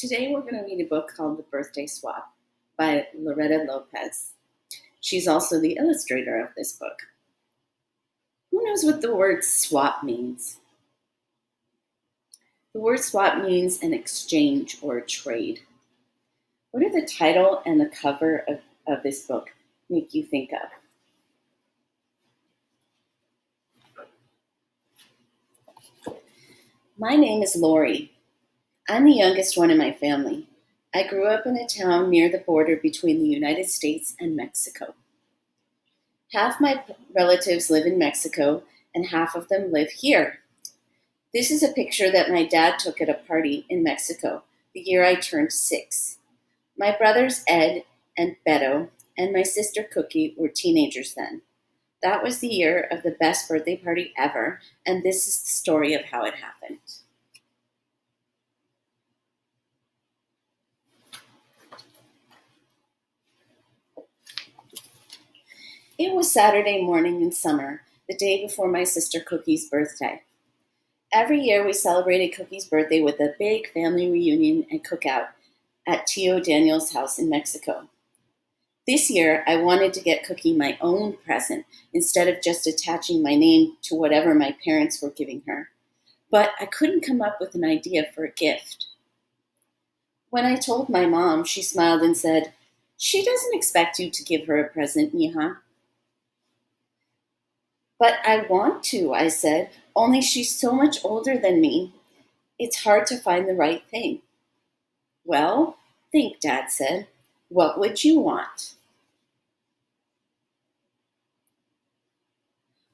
Today we're going to read a book called The Birthday Swap by Loretta Lopez. She's also the illustrator of this book. Who knows what the word swap means? The word swap means an exchange or a trade. What do the title and the cover of this book make you think of? My name is Lori. I'm the youngest one in my family. I grew up in a town near the border between the United States and Mexico. Half my relatives live in Mexico, and half of them live here. This is a picture that my dad took at a party in Mexico the year I turned 6. My brothers Ed and Beto and my sister Cookie were teenagers then. That was the year of the best birthday party ever, and this is the story of how it happened. It was Saturday morning in summer, the day before my sister Cookie's birthday. Every year we celebrated Cookie's birthday with a big family reunion and cookout at Tio Daniel's house in Mexico. This year I wanted to get Cookie my own present instead of just attaching my name to whatever my parents were giving her. But I couldn't come up with an idea for a gift. When I told my mom, she smiled and said, "She doesn't expect you to give her a present, mija." "But I want to," I said, "only she's so much older than me. It's hard to find the right thing." "Well, think," Dad said. "What would you want?"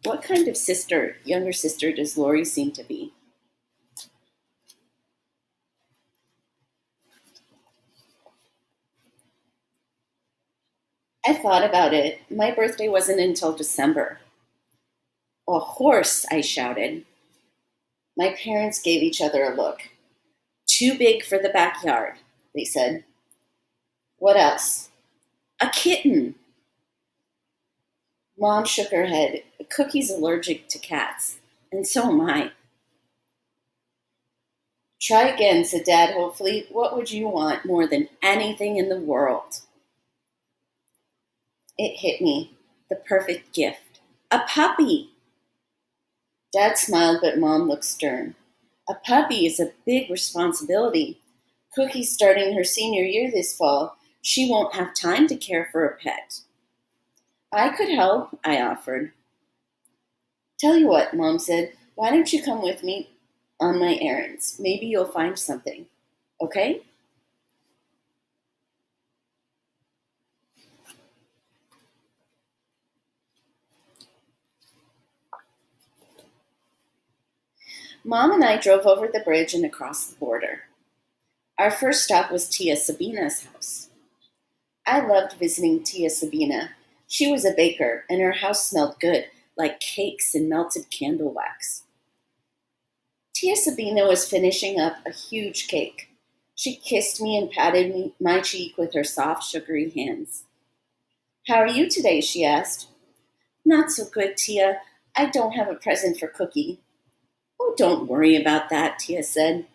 What kind of younger sister, does Lori seem to be? I thought about it. My birthday wasn't until December. "A horse," I shouted. My parents gave each other a look. "Too big for the backyard," they said. "What else?" "A kitten." Mom shook her head. "Cookie's allergic to cats, and so am I." "Try again," said Dad hopefully. "What would you want more than anything in the world?" It hit me. The perfect gift. A puppy! Dad smiled, but Mom looked stern. "A puppy is a big responsibility. Cookie's starting her senior year this fall. She won't have time to care for a pet." "I could help," I offered. "Tell you what," Mom said, "why don't you come with me on my errands? Maybe you'll find something. Okay?" Mom and I drove over the bridge and across the border. Our first stop was Tia Sabina's house. I loved visiting Tia Sabina. She was a baker, and her house smelled good, like cakes and melted candle wax. Tia Sabina was finishing up a huge cake. She kissed me and patted my cheek with her soft, sugary hands. "How are you today?" she asked. "Not so good, Tia. I don't have a present for Cookie." "Oh, don't worry about that," Tia said.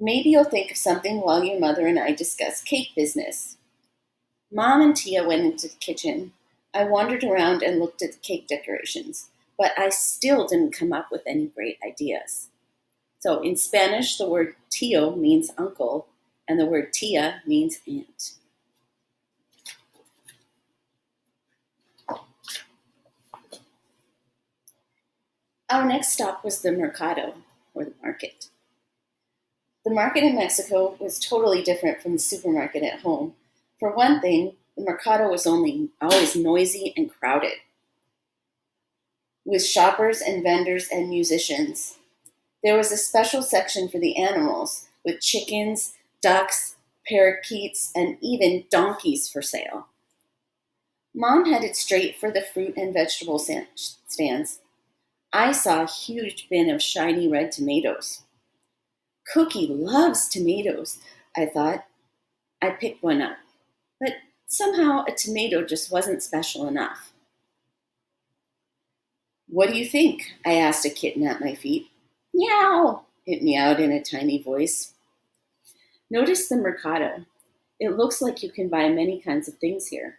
"Maybe you'll think of something while your mother and I discuss cake business." Mom and Tia went into the kitchen. I wandered around and looked at the cake decorations, but I still didn't come up with any great ideas. So in Spanish, the word tío means uncle, and the word tia means aunt. Our next stop was the mercado, or the market. The market in Mexico was totally different from the supermarket at home. For one thing, the mercado was always noisy and crowded, with shoppers and vendors and musicians. There was a special section for the animals, with chickens, ducks, parakeets, and even donkeys for sale. Mom headed straight for the fruit and vegetable stands. I saw a huge bin of shiny red tomatoes. Cookie loves tomatoes, I thought. I picked one up, but somehow a tomato just wasn't special enough. "What do you think?" I asked a kitten at my feet. "Meow," it meowed in a tiny voice. Notice the Mercado. It looks like you can buy many kinds of things here.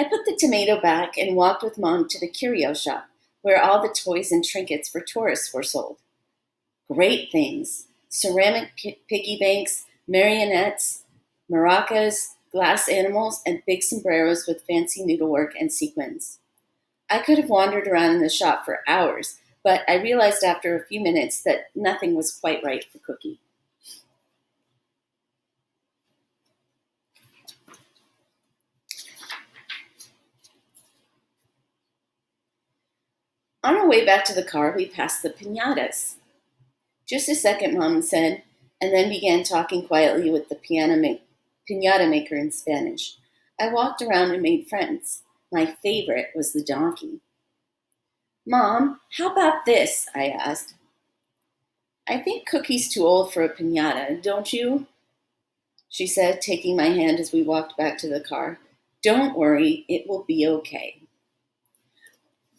I put the tomato back and walked with Mom to the curio shop, where all the toys and trinkets for tourists were sold. Great things: ceramic piggy banks, marionettes, maracas, glass animals, and big sombreros with fancy needlework and sequins. I could have wandered around in the shop for hours, but I realized after a few minutes that nothing was quite right for Cookie. On our way back to the car, we passed the pinatas. Just a second, Mom said, and then began talking quietly with the pinata maker in Spanish. I walked around and made friends. My favorite was the donkey. Mom, how about this? I asked. I think Cookie's too old for a pinata, don't you? She said, taking my hand as we walked back to the car. Don't worry, it will be okay.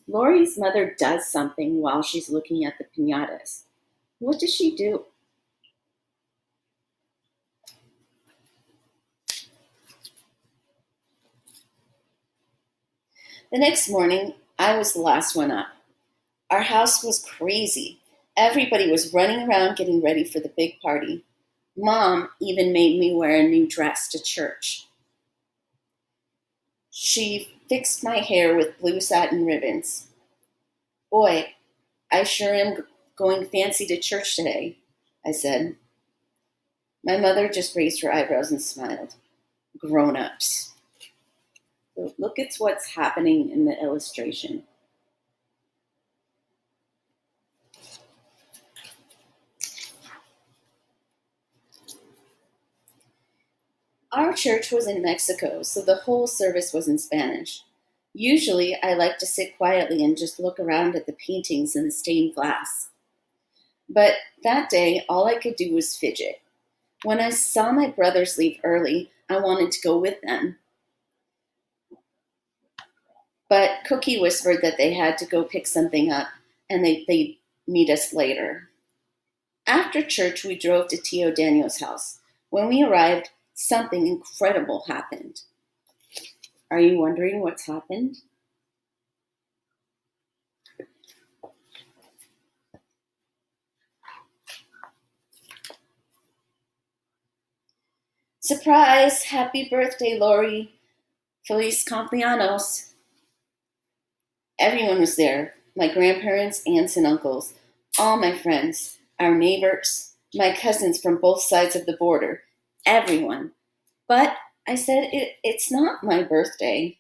Lori's mother does something while she's looking at the pinatas. What does she do? The next morning, I was the last one up. Our house was crazy. Everybody was running around getting ready for the big party. Mom even made me wear a new dress to church. She fixed my hair with blue satin ribbons. Boy, I sure am going fancy to church today, I said. My mother just raised her eyebrows and smiled. Grown-ups. Look at what's happening in the illustration. Our church was in Mexico, so the whole service was in Spanish. Usually, I like to sit quietly and just look around at the paintings and the stained glass. But that day, all I could do was fidget. When I saw my brothers leave early, I wanted to go with them. But Cookie whispered that they had to go pick something up and they'd meet us later. After church, we drove to Tio Daniel's house. When we arrived, something incredible happened. Are you wondering what's happened? Surprise! Happy birthday, Lori! Feliz cumpleaños! Everyone was there: my grandparents, aunts, and uncles, all my friends, our neighbors, my cousins from both sides of the border, everyone. But I said, it's not my birthday.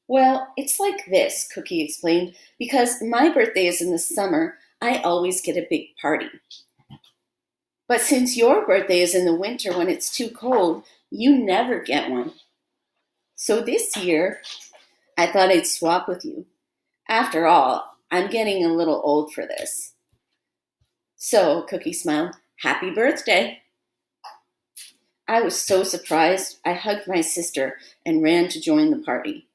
Well, it's like this, Cookie explained. Because my birthday is in the summer, I always get a big party. But since your birthday is in the winter when it's too cold, you never get one. So this year, I thought I'd swap with you. After all, I'm getting a little old for this. So, Cookie smiled, happy birthday. I was so surprised, I hugged my sister and ran to join the party.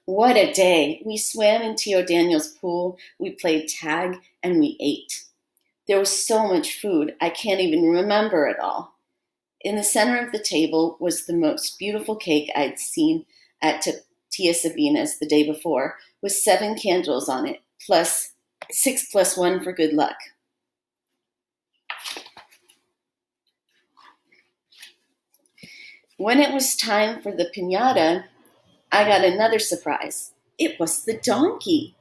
What a day! We swam in Tio Daniel's pool, we played tag, and we ate. There was so much food, I can't even remember it all. In the center of the table was the most beautiful cake I'd seen at Tia Sabina's the day before, with 7 candles on it, plus 6 plus 1 for good luck. When it was time for the piñata, I got another surprise. It was the donkey.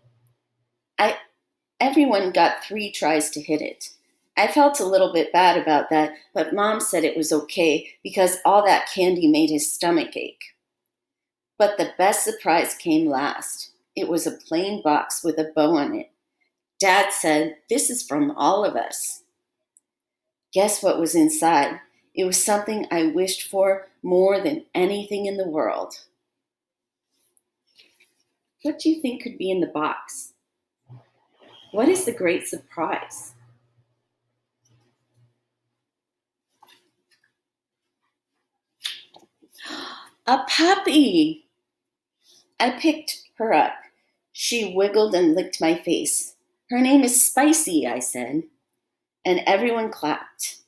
Everyone got 3 tries to hit it. I felt a little bit bad about that, but Mom said it was okay because all that candy made his stomach ache. But the best surprise came last. It was a plain box with a bow on it. Dad said, "This is from all of us." Guess what was inside? It was something I wished for more than anything in the world. What do you think could be in the box? What is the great surprise? A puppy! I picked her up. She wiggled and licked my face. Her name is Spicy, I said, and everyone clapped.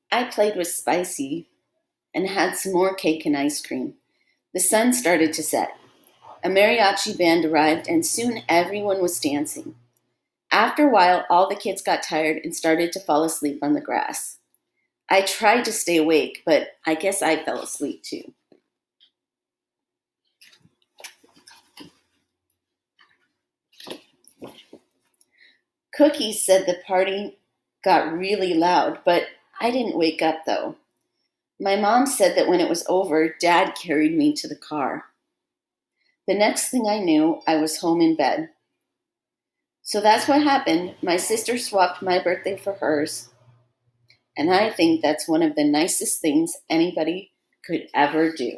I played with Spicy and had some more cake and ice cream. The sun started to set. A mariachi band arrived, and soon everyone was dancing. After a while, all the kids got tired and started to fall asleep on the grass. I tried to stay awake, but I guess I fell asleep too. Cookie said the party got really loud, but I didn't wake up though. My mom said that when it was over, Dad carried me to the car. The next thing I knew, I was home in bed. So that's what happened. My sister swapped my birthday for hers, and I think that's one of the nicest things anybody could ever do.